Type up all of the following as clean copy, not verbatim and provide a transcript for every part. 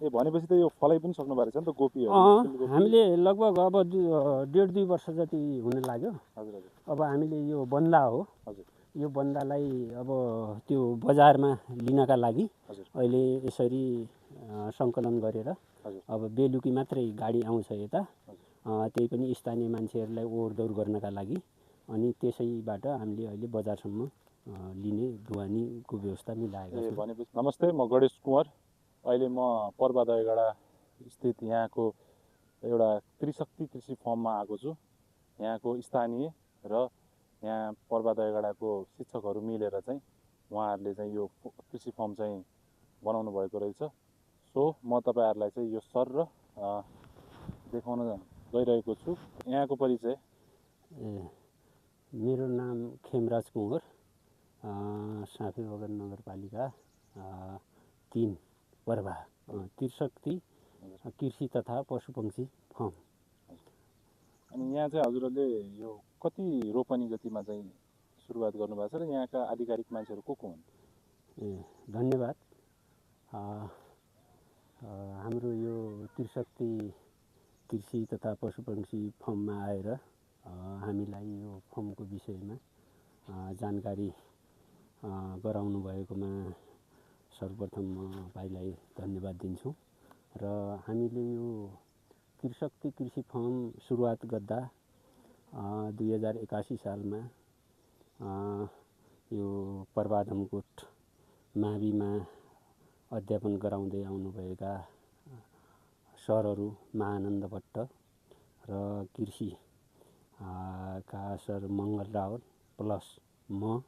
ए भनेपछि त यो फलाइ पनि सक्नु भएको छ नि त गोपीहरू हामीले लगभग अब 1.5-2 वर्ष जति हुन लाग्यो। हजुर हजुर अब हामीले यो बन्दा हो, हजुर यो बन्दालाई अब त्यो बजारमा लिनका लागि हजुर अहिले यसरी सङ्कलन गरेर हजुर अब बेलुकी मात्रै गाडी आउँछ यता, हजुर त्यही पनि स्थानीय मान्छेहरूलाई ओहोरदोहोर गर्नका लागि। अनि त्यसैबाट हामीले अहिले बजारसम्म लिने ढुवानीको व्यवस्था मिलाएका छौँ। भनेपछि नमस्ते, म गणेश कुँवर। अहिले म पर्वतगढा स्थित यहाँको एउटा त्रिशक्ति कृषि फर्ममा आएको छु। यहाँको स्थानीय र यहाँ पर्वतगढाको शिक्षकहरू मिलेर चाहिँ उहाँहरूले चाहिँ यो कृषि फर्म चाहिँ बनाउनु भएको रहेछ। सो म तपाईँहरूलाई चाहिँ यो सर र देखाउन गइरहेको छु। यहाँको परिचय? मेरो नाम खेमराज कुँवर, साँखेबगर नगरपालिका 3 पर्वा त्रिशक्ति कृषि तथा पशुपक्षी फर्म। अनि यहाँ चाहिँ हजुरहरूले यो कति रोपनी जतिमा चाहिँ सुरुवात गर्नुभएको छ र यहाँका आधिकारिक मान्छेहरू को हुन्? धन्यवाद। हाम्रो यो त्रिशक्ति कृषि तथा पशुपक्षी फर्ममा आएर हामीलाई यो फर्मको विषयमा जानकारी गराउनु भएकोमा सर्वप्रथम म भाइलाई धन्यवाद दिन्छु। र हामीले यो त्रिशक्ति कृषि फर्म सुरुवात गर्दा 2081 सालमा यो पर्वाधमकोट माविमा अध्यापन गराउँदै आउनुभएका सरहरू महानन्द भट्ट र कृषि का सर मङ्गल रावल प्लस म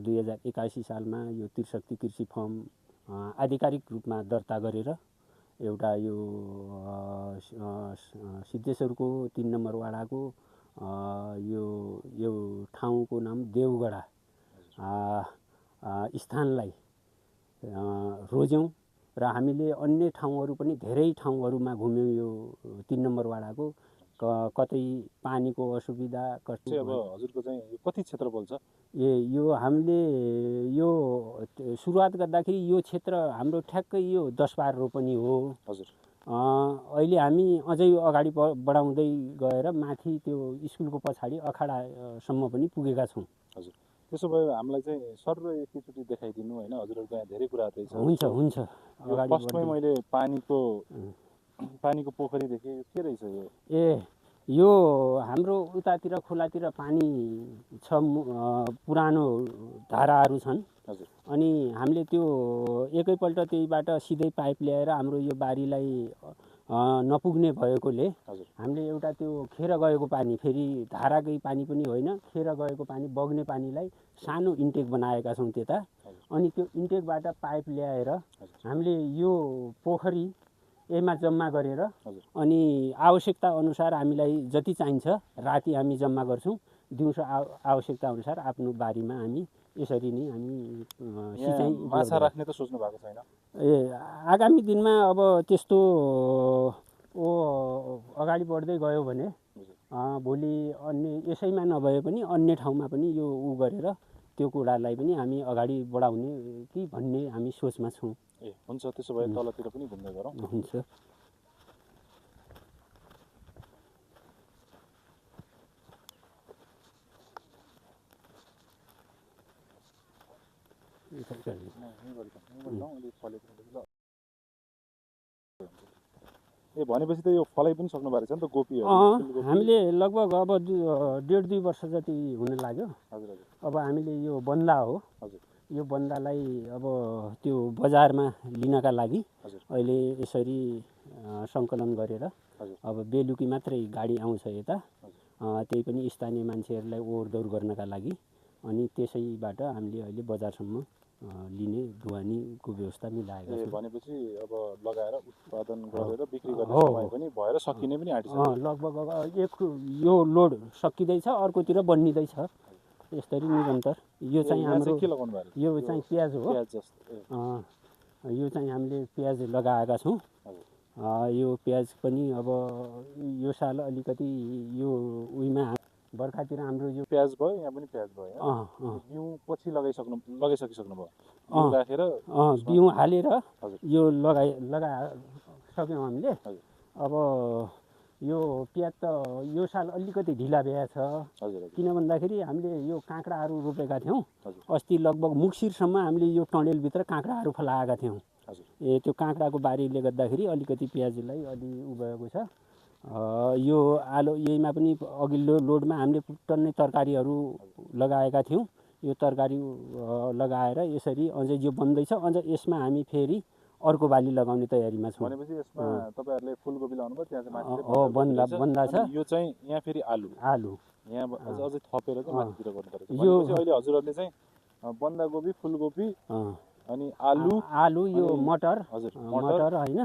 2081 सालमा यो त्रिशक्ति कृषि फर्म आधिकारिक रूपमा दर्ता गरेर एउटा यो सिद्धेश्वरको 3 नम्बर वाडाको यो ठाउँको नाम देवगढा स्थानलाई रोज्यौँ र हामीले अन्य ठाउँहरू पनि धेरै ठाउँहरूमा घुम्यौँ। यो 3 नम्बर वाडाको कतै पानीको असुविधा कतै। अब हजुरको चाहिँ यो कति क्षेत्रफल छ? यो हामीले यो सुरुवात गर्दाखेरि यो क्षेत्र हाम्रो ठ्याक्कै यो 10-12 रोपनी हो। हजुर। अहिले हामी अझै अगाडि बढाउँदै गएर माथि त्यो स्कुलको पछाडि अखाडासम्म पनि पुगेका छौँ। हजुर। त्यसो भए हामीलाई चाहिँ सर एकैचोटि देखाइदिनु होइन, हजुरहरूको यहाँ धेरै कुराहरू रहेछ। हुन्छ हुन्छ। फर्स्टमै मैले पानीको पोखरी देखेँ, के रहेछ यो? यो हाम्रो उतातिर खोलातिर पानी छ, पुरानो धाराहरू छन्। हजुर। अनि हामीले त्यो एकैपल्ट त्यहीबाट सिधै पाइप ल्याएर हाम्रो यो बारीलाई नपुग्ने भएकोले हामीले एउटा त्यो खेर गएको पानी, फेरि धाराकै पानी पनि होइन, खेर गएको पानी बग्ने पानीलाई सानो इन्टेक बनाएका छौँ त्यता। अनि त्यो इन्टेकबाट पाइप ल्याएर हामीले यो पोखरी यसमा जम्मा गरेर अनि आवश्यकता अनुसार हामीलाई जति चाहिन्छ राति हामी जम्मा गर्छौँ, दिउँसो आवश्यकता अनुसार आफ्नो बारीमा हामी यसरी नै हामी सिँचाइ। माछा राख्ने त सोच्नु भएको छैन? आगामी दिनमा अब त्यस्तो अगाडि बढ्दै गयो भने भोलि अन्य यसैमा नभए पनि अन्य ठाउँमा पनि यो गरेर त्यो कुरालाई पनि हामी अगाडि बढाउने कि भन्ने हामी सोचमा छौँ। हुन्छ, त्यसो भए तलतिर पनि घुम्दै गरौँ। हुन्छ। भनेपछि त यो फलाइ पनि सक्नु भएको छ नि त गोपीहरू? हामीले लगभग अब 1.5-2 वर्ष जति हुन लाग्यो। हजुर हजुर। अब हामीले यो बन्दा हो, यो बन्दालाई अब त्यो बजारमा लिनका लागि अहिले यसरी सङ्कलन गरेर अब बेलुकी मात्रै गाडी आउँछ यता, त्यही पनि स्थानीय मान्छेहरूलाई ओहोरदोहोर गर्नका लागि। अनि त्यसैबाट हामीले अहिले बजारसम्म लिने ढुवानीको व्यवस्था मिलाएका छौँ। भनेपछि अब लगाएर उत्पादन गरेर बिक्री गर्ने समय पनि भएर सकिने पनि आँटिसक्यो। लगभग यो लोड सकिँदैछ, अर्कोतिर बन्निँदैछ, यसरी निरन्तर। यो चाहिँ हाम्रो के लगाउनु भएको? यो चाहिँ प्याज हो। यो चाहिँ हामीले प्याज लगाएका छौँ। यो प्याज पनि अब यो साल अलिकति यो उइमा बर्खातिर हाम्रो यो प्याज भयो, यहाँ पनि प्याज भयो, बिउ पछि लगाइसकिसक्नु भयो, राखेर बिउ हालेर हजुर यो लगाइसक्यौँ हामीले। अब यो प्याज त यो साल अलिकति ढिला भएछ, किन भन्दाखेरि हामीले यो काँक्राहरू रोपेका थियौँ। अस्ति लगभग मुक्सिरसम्म हामीले यो टनेलभित्र काँक्राहरू फलाएका थियौँ। त्यो काँक्राको बारीले गर्दाखेरि अलिकति प्याजलाई अलि उ भएको छ। यो आलु यहीमा पनि अघिल्लो लोडमा हामीले टन्नै तरकारीहरू लगाएका थियौँ। यो तरकारी लगाएर यसरी अझै यो बन्दैछ। अझ यसमा हामी फेरि अर्को बाली लगाउने तयारीमा छौँ। भनेपछि यसमा तपाईहरुले फुलकोपी लाउनु भयो, त्यहाँ चाहिँ माथितिर बन्दा छ। यो चाहिँ यहाँ फेरि आलु यहाँ अझै थपेर चाहिँ माथितिर गर्नुपर्छ। यो अहिले हजुरहरुले चाहिँ बन्दाकोपी, फुलकोपी अनि आलु यो मटर हैन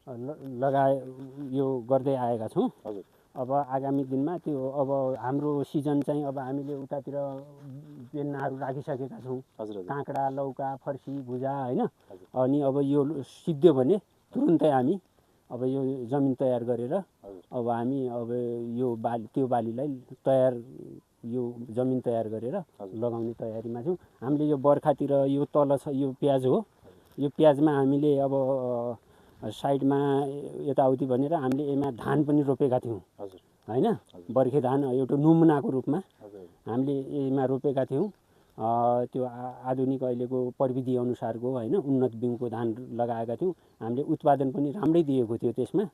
लगाए यो गर्दै आएका छौँ। अब आगामी दिनमा त्यो अब हाम्रो सिजन चाहिँ अब हामीले उतातिर बेन्नाहरू राखिसकेका छौँ। काँक्रा, लौका, फर्सी, भुजा हैन। अनि अब यो सिद्धियो भने तुरुन्तै हामी अब यो जमिन तयार गरेर अब हामी अब यो त्यो बालीलाई तयार यो जमिन तयार गरेर लगाउने तयारीमा छौँ। हामीले यो बर्खातिर यो तल छ यो प्याज हो। यो प्याजमा हामीले अब साइडमा यताउति भनेर हामीले यसमा धान पनि रोपेका थियौँ हैन। बर्खे धान एउटा नमुनाको रूपमा हामीले यसमा रोपेका थियौँ। त्यो आधुनिक अहिलेको प्रविधि अनुसारको हैन उन्नत बिउको धान लगाएका थियौँ। हामीले उत्पादन पनि राम्रै दिएको थियो त्यसमा।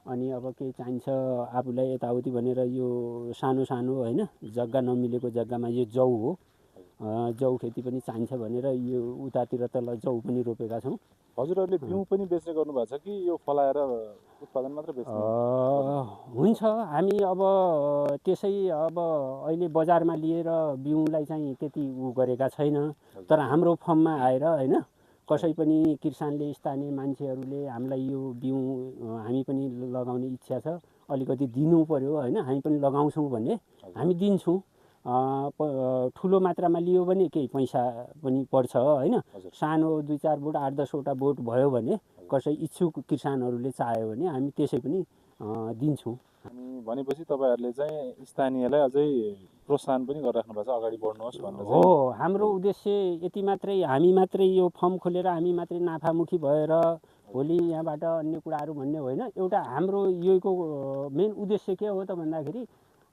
अनि अब के चाहिन्छ आफूलाई यताउति भनेर यो सानो सानो हैन जग्गा नमिलेको जग्गामा यो जौ हो, जौ खेती पनि चाहिन्छ भनेर यो उतातिर तल जौ पनि रोपेका छौँ। हजुरहरूले बिउ पनि बेच्ने गर्नु भएको छ कि यो फलाएर उत्पादन मात्र बेच्ने? हुन्छ, हामी अब त्यसै अब अहिले बजारमा लिएर बिउलाई चाहिँ त्यति उ गरेका छैन। तर हाम्रो फर्ममा आएर हैन कसै पनि किसानले स्थानीय मान्छेहरूले हामीलाई यो बिउ हामी पनि लगाउने इच्छा छ, अलिकति दिनु पर्यो हैन, हामी पनि लगाउँछौँ भने हामी दिन्छौँ। ठुलो मात्रामा लियो भने केही पैसा पनि पर्छ हैन। सानो 2-4 बोट 8-10 वटा बोट भयो भने कसै इच्छुक किसानहरूले चाह्यो भने हामी त्यसै पनि दिन्छौँ। अनि भनेपछि तपाईहरुले चाहिँ स्थानीयलाई अझै प्रोत्साहन पनि गरिराख्नु भएको छ अगाडि बढ्नुहोस् भनेर? हो, हाम्रो उद्देश्य यति मात्रै, हामी मात्रै यो फर्म खोलेर हामी मात्रै नाफामुखी भएर भोलि यहाँबाट अन्य कुराहरू भन्ने होइन। एउटा हाम्रो योको मेन उद्देश्य के हो त भन्दाखेरि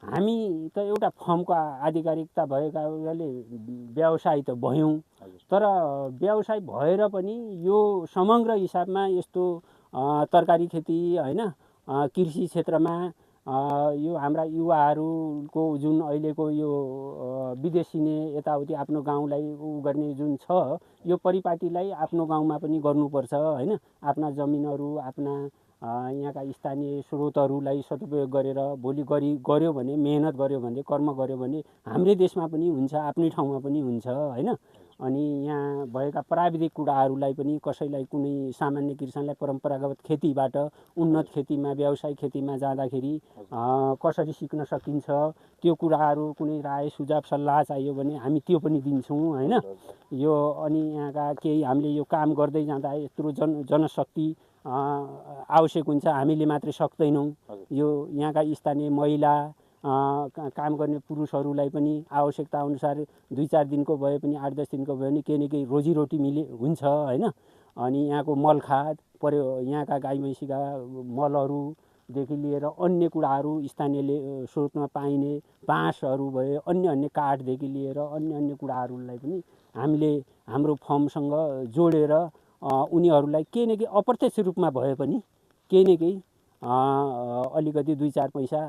हामी त एउटा फर्मको आधिकारिकता भएकाले व्यवसाय त भयौँ, तर व्यवसाय भएर पनि यो समग्र हिसाबमा यस्तो तरकारी खेती हैन कृषि क्षेत्रमा यो हाम्रा युवाहरूको जुन अहिलेको यो विदेशिने यताउति आफ्नो गाउँलाई उ गर्ने जुन छ यो परिपाटीलाई आफ्नो गाउँमा पनि गर्नुपर्छ हैन। आफ्ना जमिनहरू आफ्ना यहाँका स्थानीय स्रोतहरूलाई सदुपयोग गरेर भोलि गर्यो भने, मेहनत गर्यो भने, कर्म गर्यो भने हाम्रै देशमा पनि हुन्छ, आफ्नै ठाउँमा पनि हुन्छ हैन। अनि यहाँ भएका प्राविधिक कुराहरूलाई पनि कसैलाई कुनै सामान्य किसानलाई परम्परागत खेतीबाट उन्नत खेतीमा व्यावसायिक खेतीमा जाँदाखेरि कसरी सिक्न सकिन्छ त्यो कुराहरू कुनै राय सुझाव सल्लाह चाहियो भने हामी त्यो पनि दिन्छौँ हैन। यो अनि यहाँका केही हामीले यो काम गर्दै जाँदा यत्रो जनशक्ति आवश्यक हुन्छ, हामीले मात्रै सक्दैनौँ। यो यहाँका स्थानीय महिला काम गर्ने पुरुषहरूलाई पनि आवश्यकता अनुसार 2-4 दिनको भए पनि 8-10 दिनको भए पनि केही न केही रोजीरोटी हुन्छ हैन। अनि यहाँको मलखाद पर्यो, यहाँका गाई भैँसीका मलहरूदेखि लिएर अन्य कुराहरू स्थानीयले स्रोतमा पाइने बाँसहरू भयो, अन्य काठदेखि लिएर अन्य कुराहरूलाई पनि हामीले हाम्रो फर्मसँग जोडेर उनीहरूलाई केही न केही अप्रत्यक्ष रूपमा भए पनि केही न केही अलिकति 2-4 पैसा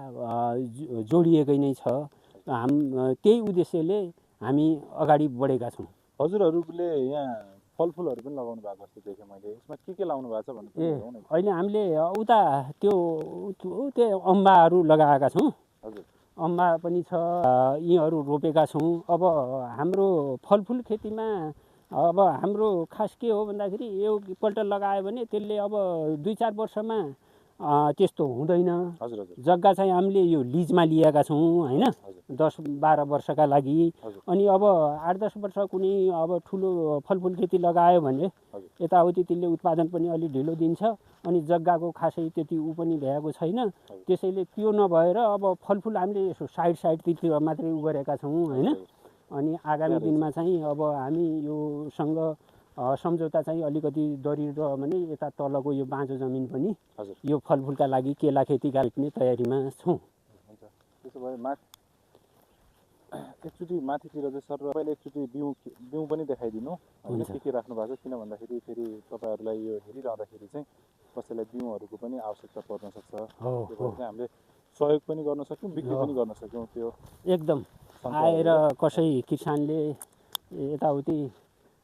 जोडिएकै नै छ। त्यही उद्देश्यले हामी अगाडि बढेका छौँ। हजुरहरूले यहाँ फलफुलहरू पनि लगाउनु भएको जस्तो देखेँ मैले, यसमा के लगाउनु भएको छ भन्नु? अहिले हामीले उता त्यो अम्बाहरू लगाएका छौँ। अम्बा पनि छ, यीहरू रोपेका छौँ। अब हाम्रो फलफुल खेतीमा अब हाम्रो खास के हो भन्दाखेरि एकपल्ट लगायो भने त्यसले अब 2-4 वर्षमा त्यस्तो हुँदैन। हजुर हजुर जग्गा चाहिँ हामीले यो लिजमा लिएका छौँ होइन, हजुर 10-12 वर्षका लागि। हजुर अनि अब 8-10 वर्ष कुनै अब ठुलो फलफुल खेती लगायो भने हजुर यताउति त्यसले उत्पादन पनि अलि ढिलो दिन्छ। अनि जग्गाको खासै त्यति ऊ पनि भ्याएको छैन। त्यसैले त्यो नभएर अब फलफुल हामीले यसो साइडतिर मात्रै उ गरेका छौँ होइन। अनि आगामी दिनमा चाहिँ अब हामी योसँग सम्झौता चाहिँ अलिकति दरिलो भने यता तलको यो बाँझो जमिन पनि हजुर यो फलफुलका लागि केला खेतीका पनि तयारीमा छौँ। हुन्छ त्यसो भए एकचोटि माथितिर चाहिँ सर तपाईँले एकचोटि बिउ पनि देखाइदिनु होइन, के राख्नु भएको छ। किन भन्दाखेरि फेरि तपाईँहरूलाई यो हेरिरहँदाखेरि चाहिँ कसैलाई बिउहरूको पनि आवश्यकता पर्न सक्छ। त्यो भएर चाहिँ हामीले सहयोग पनि गर्न सक्यौँ, बिक्री पनि गर्न सक्यौँ। त्यो एकदम आएर कसै किसानले यताउति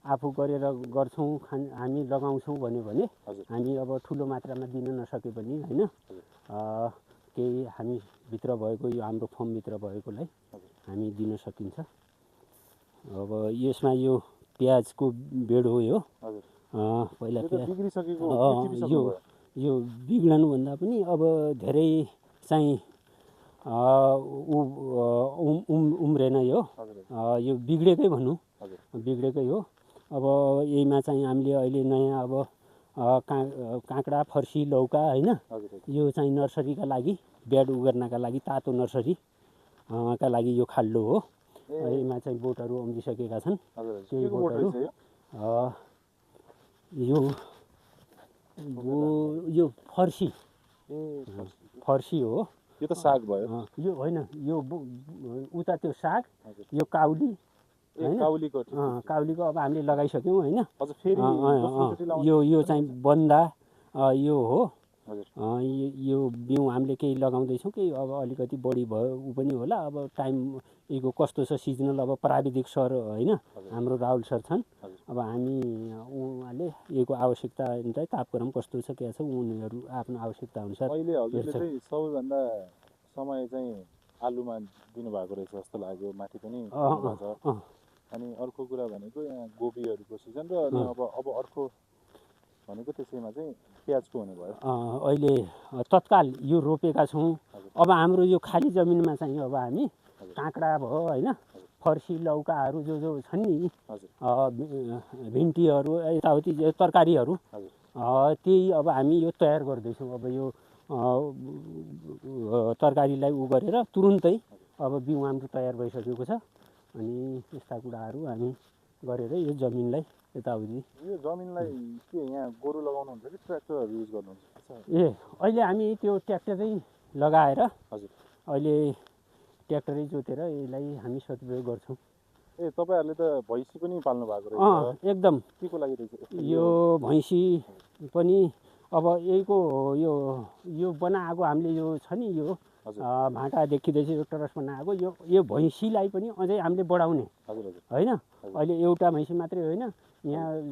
आफू गरेर गर्छौँ हामी लगाउँछौँ भन्यो भने हामी अब ठुलो मात्रामा दिन नसके पनि होइन, केही हामी भित्र भएको यो हाम्रो फर्मभित्र भएकोलाई हामी दिन सकिन्छ। अब यसमा यो प्याजको बेड हो यो। पहिला यो बिग्रनुभन्दा पनि अब धेरै चाहिँ उम्रेन यो बिग्रेकै भनौँ, बिग्रेकै हो। अब यहीमा चाहिँ हामीले अहिले नयाँ अब काँक्रा, फर्सी, लौका होइन, यो चाहिँ नर्सरीका लागि बेड उगर्नका लागि तातो नर्सरी का लागि यो खाल्डो हो। यसमा चाहिँ बोटहरू उम्रिसकेका छन्। केही बोटहरू यो फर्सी हो। यो त साग भयो। यो होइन, यो उता त्यो साग, यो काउली होइन, काउलीको अब हामीले लगाइसक्यौँ होइन। यो चाहिँ बन्दा यो हो। यो बिउ हामीले केही लगाउँदैछौँ, केही अब अलिकति बढी भयो ऊ पनि होला। अब टाइम यो कस्तो छ सिजनल, अब प्राविधिक सर होइन हाम्रो राहुल सर छन्। अब हामी उहाँले योको आवश्यकता चाहिँ तापक्रम कस्तो छ के छ उनीहरू आफ्नो आवश्यकता अनुसार अहिले हजुरले चाहिँ सबैभन्दा समय चाहिँ आलुमा दिनुभएको रहेछ जस्तो लाग्यो, माथि पनि छ। अनि अर्को कुरा भनेको यहाँ गोबीहरूको सिजन र अनि अब अर्को भनेको त्यसैमा चाहिँ प्याजको हुने भयो। अहिले तत्काल यो रोपेका छौँ। अब हाम्रो यो खाली जमिनमा चाहिँ अब हामी काँक्रा भयो होइन, फर्सी, लौकाहरू जो छन् नि, भिन्टीहरू, यताउति तरकारीहरू, त्यही अब हामी यो तयार गर्दैछौँ। अब यो तरकारीलाई उ गरेर तुरुन्तै अब बिउ हाम्रो तयार भइसकेको छ। अनि यस्ता कुराहरू हामी गरेर यो जमिनलाई यताउति यो जमिनलाई के यहाँ गोरु लगाउनुहुन्छ कि ट्र्याक्टरहरू युज गर्नुहुन्छ? अहिले हामी त्यो ट्र्याक्टरै लगाएर हजुर अहिले ट्र्याक्टरै जोतेर यसलाई हामी सदुपयोग गर्छौँ। तपाईँहरूले त भैँसी पनि पाल्नु भएको रहेछ? एकदम। के को लागि रहेछ यो भैँसी पनि अब यहीको यो बनाएको हामीले यो छ नि, यो भाँटा देखिँदैछ यो टरस बनाएको, यो भैँसीलाई पनि अझै हामीले बढाउने होइन। अहिले एउटा भैँसी मात्रै होइन, यहाँ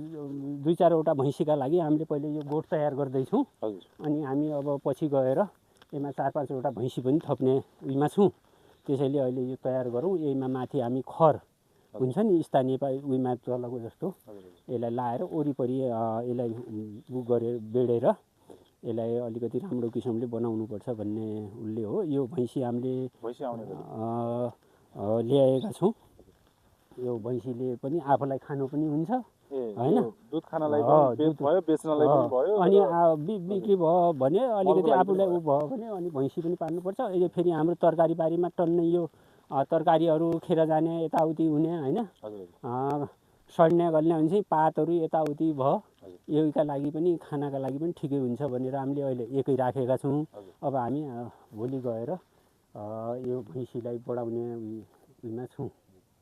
2-4वटा भैँसीका लागि हामीले पहिले यो गोठ तयार गर्दैछौँ। अनि हामी अब पछि गएर यसमा 4-5वटा भैँसी पनि थप्ने उयोमा छौँ। त्यसैले अहिले यो तयार गरौँ। यहीमा माथि हामी खर हुन्छ नि स्थानीय उयोमा चलाएको जस्तो यसलाई लाएर वरिपरि यसलाई उ गरेर बेडेर यसलाई अलिकति राम्रो किसिमले बनाउनुपर्छ भन्ने उसले हो। यो भैँसी हामीले ल्याएका छौँ। यो भैँसीले पनि आफूलाई खानु पनि हुन्छ होइन, दुध खानलाई भयो, बेच्नलाई पनि भयो। अनि बिक्री भयो भने अलिकति आफूलाई उ भयो भने अनि भैँसी पनि पाल्नुपर्छ। यो फेरि हाम्रो तरकारी बारीमा टन्नै यो तरकारीहरू खेर जाने यताउति हुने होइन, सड्ने गल्ने हुन्छ पातहरू यताउति भयो, योका लागि पनि खानाका लागि पनि ठिकै हुन्छ भनेर हामीले अहिले एकै राखेका छौँ। अब हामी भोलि गएर यो भैँसीलाई बढाउने उयोमा छौँ।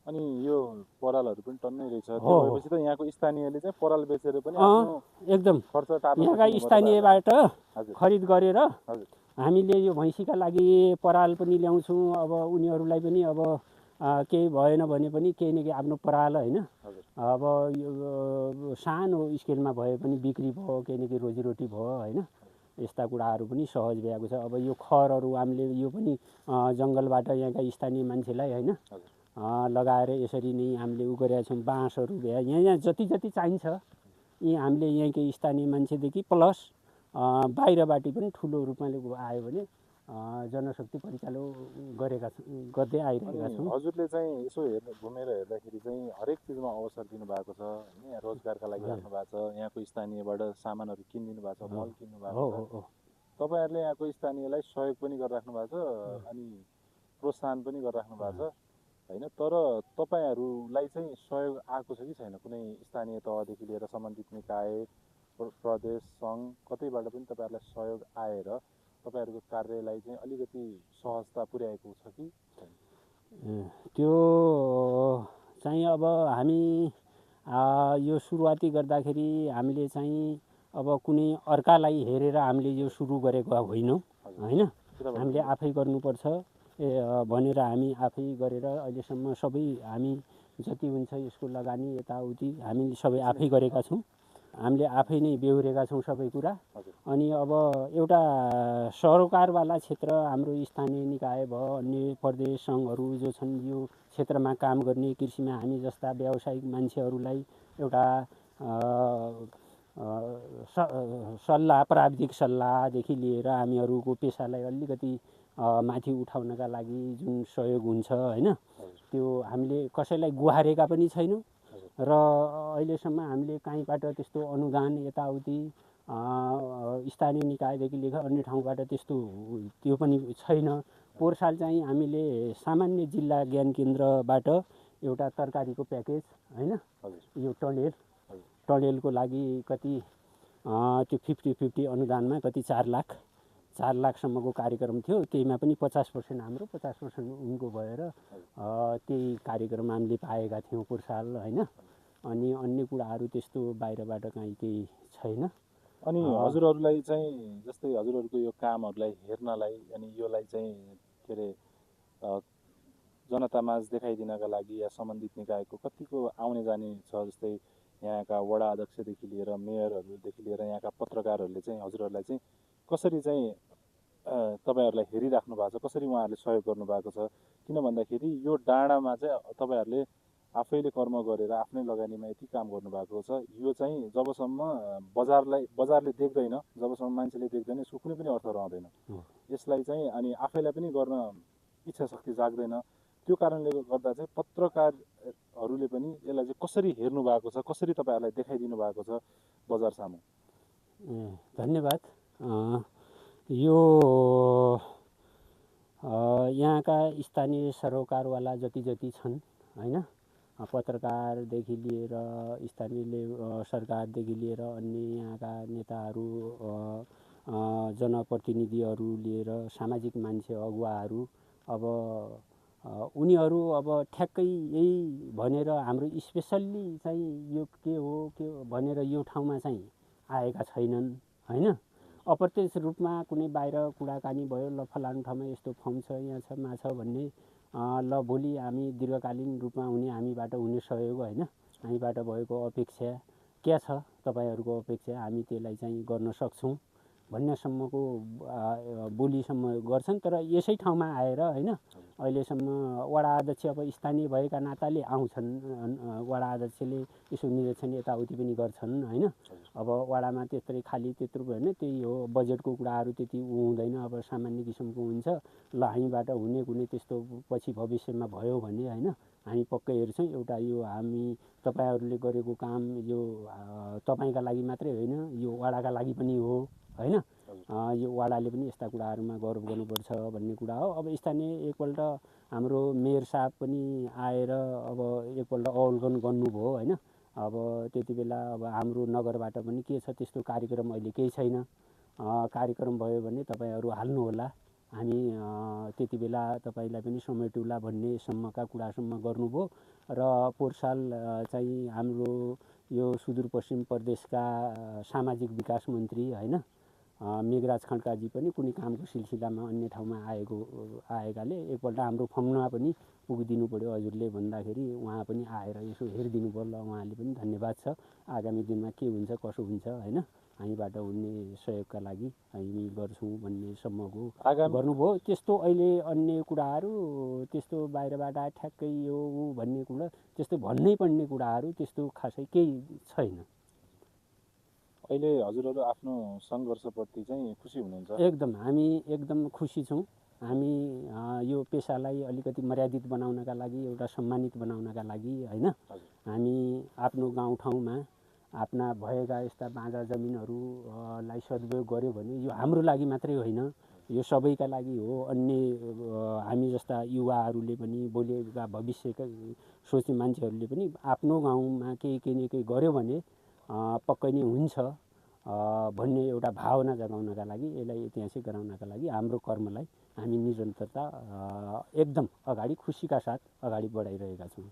अनि यो परालहरू पनि टन्नै रहेछ, त्यसपछि त यहाँको स्थानीयले चाहिँ पराल बेचेर पनि आफ्नो एकदम खर्च टार्न यहाँका स्थानीयबाट खरिद गरेर हामीले यो भैँसीका लागि पराल पनि ल्याउँछौँ। अब उनीहरूलाई पनि अब केही भएन भने पनि केही न केही आफ्नो पराल होइन, अब यो सानो स्केलमा भए पनि बिक्री भयो, केही न केही रोजीरोटी भयो होइन। यस्ता कुराहरू पनि सहज भएको छ। अब यो खरहरू हामीले यो पनि जङ्गलबाट यहाँका स्थानीय मान्छेलाई होइन लगाएर यसरी नै हामीले उ गरेका छौँ। बाँसहरू भए यहाँ जति चाहिन्छ यी हामीले यहीँकै स्थानीय मान्छेदेखि प्लस बाहिरबाट पनि ठुलो रूपमा आयो भने जनशक्ति परिचालन गर्दै आइरहेका छौँ। हजुरले चाहिँ यसो घुमेर हेर्दाखेरि चाहिँ हरेक चिजमा अवसर दिनुभएको छ होइन, यहाँ रोजगारका लागि राख्नु भएको छ, यहाँको स्थानीयबाट सामानहरू किनिदिनु भएको छ, मल किन्नु भएको छ, तपाईँहरूले यहाँको स्थानीयलाई सहयोग पनि गरिराख्नु भएको छ अनि प्रोत्साहन पनि गरिराख्नु भएको छ होइन। तर तपाईँहरूलाई चाहिँ सहयोग आएको छ कि छैन? कुनै स्थानीय तहदेखि लिएर सम्बन्धित निकाय, प्रदेश, सङ्घ कतैबाट पनि तपाईँहरूलाई सहयोग आएर तपाईँहरूको कार्यलाई चाहिँ अलिकति सहजता पुर्याएको छ कि छैन? त्यो चाहिँ अब हामी यो सुरुवाती गर्दाखेरि हामीले चाहिँ अब कुनै अर्कालाई हेरेर हामीले यो सुरु गरेको होइनौँ होइन, हामीले आफै गर्नुपर्छ भनेर हामी आफै गरेर अहिलेसम्म सबै हामी जति हुन्छ यसको लगानी यताउति हामीले सबै आफै गरेका छौँ। हामीले आफै नै बेहोरेका छौँ सबै कुरा। अनि अब एउटा सरकारवाला क्षेत्र हाम्रो स्थानीय निकाय भयो, अन्य प्रदेश सङ्घहरू जो छन् यो क्षेत्रमा काम गर्ने कृषिमा हामी जस्ता व्यावसायिक मान्छेहरूलाई एउटा सल्लाह, प्राविधिक सल्लाहदेखि लिएर हामीहरूको पेसालाई अलिकति माथि उठाउनका लागि जुन सहयोग हुन्छ होइन, त्यो हामीले कसैलाई गुहारेका पनि छैनौँ र अहिलेसम्म हामीले कहीँबाट त्यस्तो अनुदान यताउति स्थानीय निकायदेखि लिएर अन्य ठाउँबाट त्यस्तो त्यो पनि छैन। पोहोर साल चाहिँ हामीले सामान्य जिल्ला ज्ञान केन्द्रबाट एउटा तरकारीको प्याकेज होइन, यो टनेलको लागि कति त्यो 50-50 अनुदानमा कति 4 लाखसम्मको कार्यक्रम थियो। त्यहीमा पनि 50% हाम्रो 50% उनको भएर त्यही कार्यक्रम हामीले पाएका थियौँ पोहोर साल होइन। अनि अन्य कुराहरू त्यस्तो बाहिरबाट कहीँ केही छैन। अनि हजुरहरूलाई चाहिँ जस्तै हजुरहरूको यो कामहरूलाई हेर्नलाई अनि योलाई चाहिँ के अरे जनतामाझ देखाइदिनका लागि या सम्बन्धित निकायको कतिको आउने जाने छ? जस्तै यहाँका वडा अध्यक्षदेखि लिएर मेयरहरूदेखि लिएर यहाँका पत्रकारहरूले चाहिँ हजुरहरूलाई चाहिँ कसरी चाहिँ तपाईँहरूलाई हेरिराख्नु भएको छ, कसरी उहाँहरूले सहयोग गर्नुभएको छ? किन भन्दाखेरि यो डाँडामा चाहिँ तपाईँहरूले आफैले कर्म गरेर आफ्नै लगानीमा यति काम गर्नुभएको छ। यो चाहिँ जबसम्म बजारले देख्दैन, जबसम्म मान्छेले देख्दैन यसको कुनै पनि अर्थ रहँदैन। यसलाई चाहिँ अनि आफैलाई पनि गर्न इच्छा शक्ति जाग्दैन। त्यो कारणले गर्दा चाहिँ पत्रकारहरूले पनि यसलाई चाहिँ कसरी हेर्नु भएको छ, कसरी तपाईँहरूलाई देखाइदिनु भएको छ बजार सामु? धन्यवाद। यो यहाँका स्थानीय सरोकारवाला जति छन् होइन, पत्रकारदेखि लिएर स्थानीय सरकारदेखि लिएर अन्य यहाँका नेताहरू, जनप्रतिनिधिहरू लिएर सामाजिक मान्छे अगुवाहरू, अब उनीहरू अब ठ्याक्कै यही भनेर हाम्रो स्पेसल्ली चाहिँ यो के हो भनेर यो ठाउँमा चाहिँ आएका छैनन् होइन। अप्रत्यक्ष रूपमा कुनै बाहिर कुराकानी भयो, ल फलानु ठाउँमा यस्तो फर्म छ, यहाँ छ, माछ भन्ने, ल भोलि हामी दीर्घकालीन रूपमा हामीबाट हुने सहयोग होइन, हामीबाट भएको अपेक्षा के छ, तपाईँहरूको अपेक्षा हामी त्यसलाई चाहिँ गर्न सक्छौँ भन्नेसम्मको बोलीसम्म गर्छन्। तर यसै ठाउँमा आएर होइन अहिलेसम्म वडा अध्यक्ष अब स्थानीय भएका नाताले आउँछन्, वडा अध्यक्षले यसो निरीक्षण यताउति पनि गर्छन् होइन। अब वडामा त्यत्रै खाली त्यत्रो होइन, त्यही हो बजेटको कुराहरू त्यति हुँदैन, अब सामान्य किसिमको हुन्छ। ल हामीबाट हुने कुनै त्यस्तो पछि भविष्यमा भयो भने होइन हामी पक्कै हेर्छौँ। एउटा यो हामी तपाईँहरूले गरेको काम यो तपाईँका लागि मात्रै होइन, यो वडाका लागि पनि हो होइन। यो वडाले पनि यस्ता कुराहरूमा गौरव गर्नुपर्छ भन्ने कुरा हो। अब स्थानीय एकपल्ट हाम्रो मेयर साहब पनि आएर अब एकपल्ट अवलोकन गर्नुभयो होइन। अब त्यति बेला अब हाम्रो नगरबाट पनि के छ त्यस्तो कार्यक्रम अहिले केही छैन, कार्यक्रम भयो भने तपाईँहरू हाल्नुहोला, हामी त्यति बेला तपाईँलाई पनि समेटौला भन्ने सम्मका कुरासम्म गर्नुभयो। र पोहोर साल चाहिँ हाम्रो यो सुदूरपश्चिम प्रदेशका सामाजिक विकास मन्त्री होइन मेघराज खड्काजी पनि कुनै कामको सिलसिलामा अन्य ठाउँमा आएकाले एकपल्ट हाम्रो फर्ममा पनि पुगिदिनु पऱ्यो हजुरले भन्दाखेरि उहाँ पनि आएर यसो हेरिदिनु भयो। ल उहाँले पनि धन्यवाद छ, आगामी दिनमा के हुन्छ कसो हुन्छ होइन, हामीबाट हुने सहयोगका लागि हामी गर्छौँ भन्ने सम्मको गर्नुभयो। त्यस्तो अहिले अन्य कुराहरू त्यस्तो बाहिरबाट ठ्याक्कै यो भन्ने कुरा त्यस्तो भन्नै पर्ने कुराहरू त्यस्तो खासै केही छैन। अहिले हजुरहरू आफ्नो सङ्घर्षप्रति चाहिँ खुसी हुनुहुन्छ? एकदम हामी एकदम खुसी छौँ। हामी यो पेसालाई अलिकति मर्यादित बनाउनका लागि, एउटा सम्मानित बनाउनका लागि होइन, हामी आफ्नो गाउँठाउँमा आफ्ना भएका यस्ता बाँझा जमिनहरूलाई सदुपयोग गऱ्यो भने यो हाम्रो लागि मात्रै होइन, यो सबैका लागि हो। अन्य हामी जस्ता युवाहरूले पनि, भोलिका भविष्यका सोच्ने मान्छेहरूले पनि आफ्नो गाउँमा केही न केही गऱ्यो भने पक्कै नै हुन्छ भन्ने एउटा भावना जगाउनका लागि, यसलाई ऐतिहासिक गराउनका लागि हाम्रो कर्मलाई हामी निरन्तरता एकदम अगाडि खुसीका साथ अगाडि बढाइरहेका छौँ।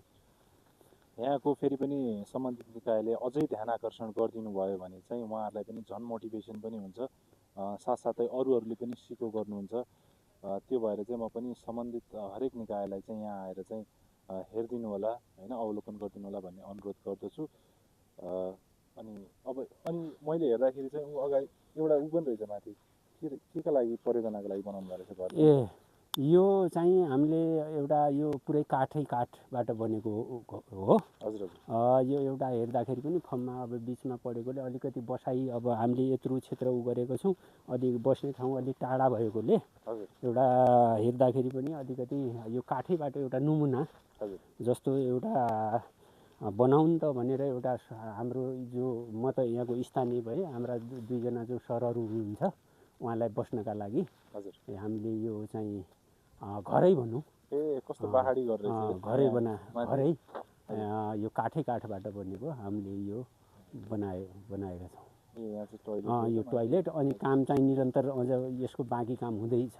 यहाँको फेरि पनि सम्बन्धित निकायले अझै ध्यान आकर्षण गरिदिनु भयो भने चाहिँ उहाँहरूलाई पनि झन् मोटिभेसन पनि हुन्छ, साथसाथै अरूहरूले पनि सिको गर्नुहुन्छ। त्यो भएर चाहिँ म पनि सम्बन्धित हरेक निकायलाई चाहिँ यहाँ आएर चाहिँ हेरिदिनु होला होइन, अवलोकन गरिदिनु होला भन्ने अनुरोध गर्दछु। अनि मैले हेर्दाखेरि चाहिँ ऊ अगाडि एउटा ऊ पनि रहेछ माथि, के का लागि परियोजनाको लागि बनाउनु भएको रहेछ घर? यो चाहिँ हामीले एउटा यो पुरै काठबाट बनेको हो। हजुर यो एउटा हेर्दाखेरि पनि फर्ममा अब बिचमा परेकोले अलिकति बसाइ, अब हामीले यत्रो क्षेत्र उ गरेको छौँ, अलिक बस्ने ठाउँ अलिक टाढा भएकोले एउटा हेर्दाखेरि पनि अलिकति यो काठैबाट एउटा नमुना जस्तो एउटा बनाउनु त भनेर एउटा हाम्रो जो म त यहाँको स्थानीय भए, हाम्रा दुईजना जो सरहरू हुनुहुन्छ उहाँलाई बस्नका लागि हामीले यो चाहिँ घरै भनौँ, कस्तो पहाडी घर रहेछ, घरै यो काठबाट बनेको हामीले यो बनाएका छौँ। यो टोयलेट अनि काम चाहिँ निरन्तर अझ यसको बाँकी काम हुँदैछ,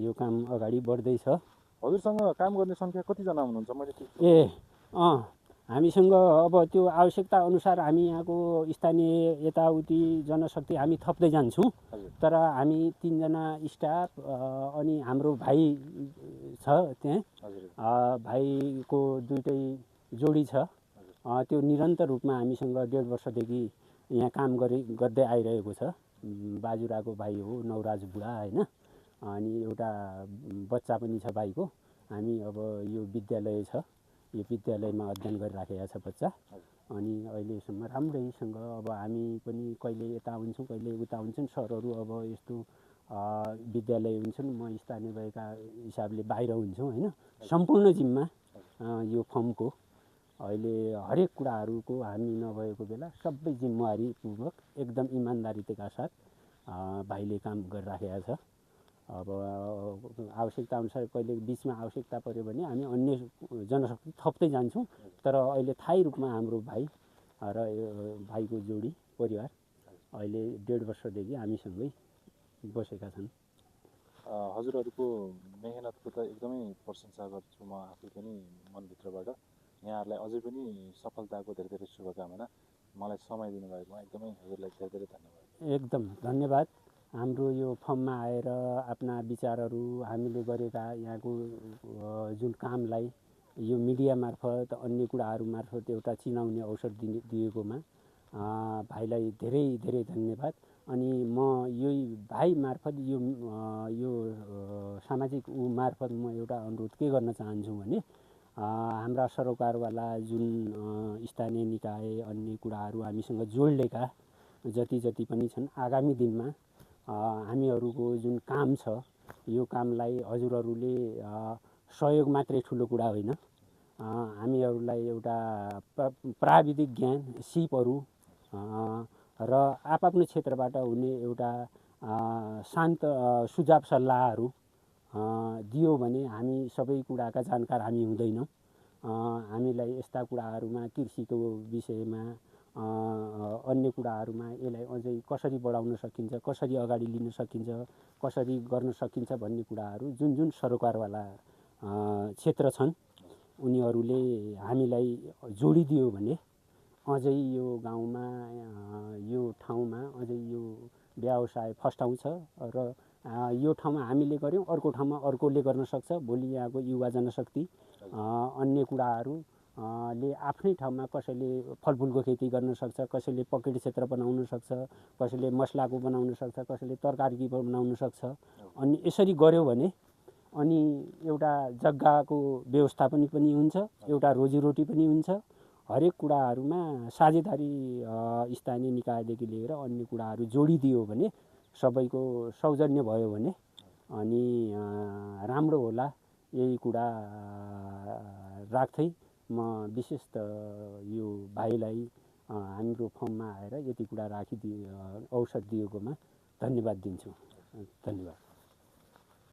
यो काम अगाडि बढ्दैछ। हजुरसँग काम गर्ने सङ्ख्या कतिजना हुनुहुन्छ? मैले हामीसँग अब त्यो आवश्यकता अनुसार हामी यहाँको स्थानीय यताउति जनशक्ति हामी थप्दै जान्छौँ, तर हामी 3 जना स्टाफ अनि हाम्रो भाइ छ त्यहाँ, भाइको 2टै जोडी छ, त्यो निरन्तर रूपमा हामीसँग 1.5 वर्षदेखि यहाँ काम गर्दै आइरहेको छ। बाजुराको भाइ हो, नवराज बुढा होइन, अनि एउटा बच्चा पनि छ भाइको। हामी अब यो विद्यालय छ, यो विद्यालयमा अध्ययन गरिराखेका छ बच्चा, अनि अहिलेसम्म राम्रैसँग अब हामी पनि कहिले यता हुन्छौँ कहिले उता हुन्छौँ, सरहरू अब यस्तो विद्यालय हुन्छन्, म स्थानीय भएका हिसाबले बाहिर हुन्छौँ होइन। सम्पूर्ण जिम्मा यो फर्मको अहिले हरेक कुराहरूको हामी नभएको बेला सबै जिम्मेवारीपूर्वक एकदम इमान्दारिताका साथ भाइले काम गरिराखेका छ। अब आवश्यकता अनुसार कहिले बिचमा आवश्यकता पऱ्यो भने हामी अन्य जनशक्ति थप्दै जान्छौँ, तर अहिले थायी रूपमा हाम्रो भाइ र भाइको जोडी परिवार अहिले 1.5 वर्षदेखि हामीसँगै बसेका छन्। हजुरहरूको मेहनतको त एकदमै प्रशंसा गर्छु म आफै पनि मनभित्रबाट। यहाँहरूलाई अझै पनि सफलताको धेरै धेरै शुभकामना। मलाई समय दिनुभएकोमा एकदमै हजुरलाई धेरै धेरै धन्यवाद। एकदम धन्यवाद। हाम्रो यो फर्ममा आएर आफ्ना विचारहरू हामीले गरेका यहाँको जुन कामलाई यो मिडिया मार्फत अन्य कुराहरू मार्फत एउटा चिनाउने अवसर दिएकोमा भाइलाई धेरै धेरै धन्यवाद। अनि म यही भाइ मार्फत यो सामाजिक मार्फत म एउटा अनुरोध के गर्न चाहन्छु भने हाम्रा सरोकारवाला जुन स्थानीय निकाय अन्य कुराहरू हामीसँग जोडिएका जति पनि छन्, आगामी दिनमा हामीहरूको जुन काम छ यो कामलाई हजुरहरूले सहयोग मात्रै ठुलो कुरा होइन, हामीहरूलाई एउटा प्राविधिक ज्ञान, सिपहरू र आफ्नो क्षेत्रबाट हुने एउटा शान्त सुझाव सल्लाहहरू दियो भने हामी सबै कुराका जानकार हामी हुँदैनौँ। हामीलाई यस्ता कुराहरूमा कृषिको विषयमा अन्य कुराहरूमा यसलाई अझै कसरी बढाउन सकिन्छ, कसरी अगाडि लिन सकिन्छ, कसरी गर्न सकिन्छ भन्ने कुराहरू जुन सरोकारवाला क्षेत्र छन् उनीहरूले हामीलाई जोडिदियो भने अझै यो गाउँमा यो ठाउँमा अझै यो व्यवसाय फस्टाउँछ र यो ठाउँमा हामीले गऱ्यौँ अर्को ठाउँमा अर्कोले गर्न सक्छ। भोलि यहाँको युवा जनशक्ति अन्य कुराहरू ले आफ्नै ठाउँमा कसैले फलफुलको खेती गर्न सक्छ, कसैले पकेट क्षेत्र बनाउन सक्छ, कसैले मसलाको बनाउन सक्छ, कसैले तरकारी बनाउन सक्छ। अनि यसरी गऱ्यो भने अनि एउटा जग्गाको व्यवस्थापन पनि हुन्छ, एउटा रोजीरोटी पनि हुन्छ, हरेक कुराहरूमा साझेदारी स्थानीय निकायदेखि लिएर अन्य कुराहरू जोडिदियो भने, सबैको सौजन्य भयो भने अनि राम्रो होला। यही कुरा राख्दै म विशेष त यो भाइलाई हाम्रो फर्ममा आएर यति कुरा राखिदियो, अवसर दिएकोमा धन्यवाद दिन्छु। धन्यवाद।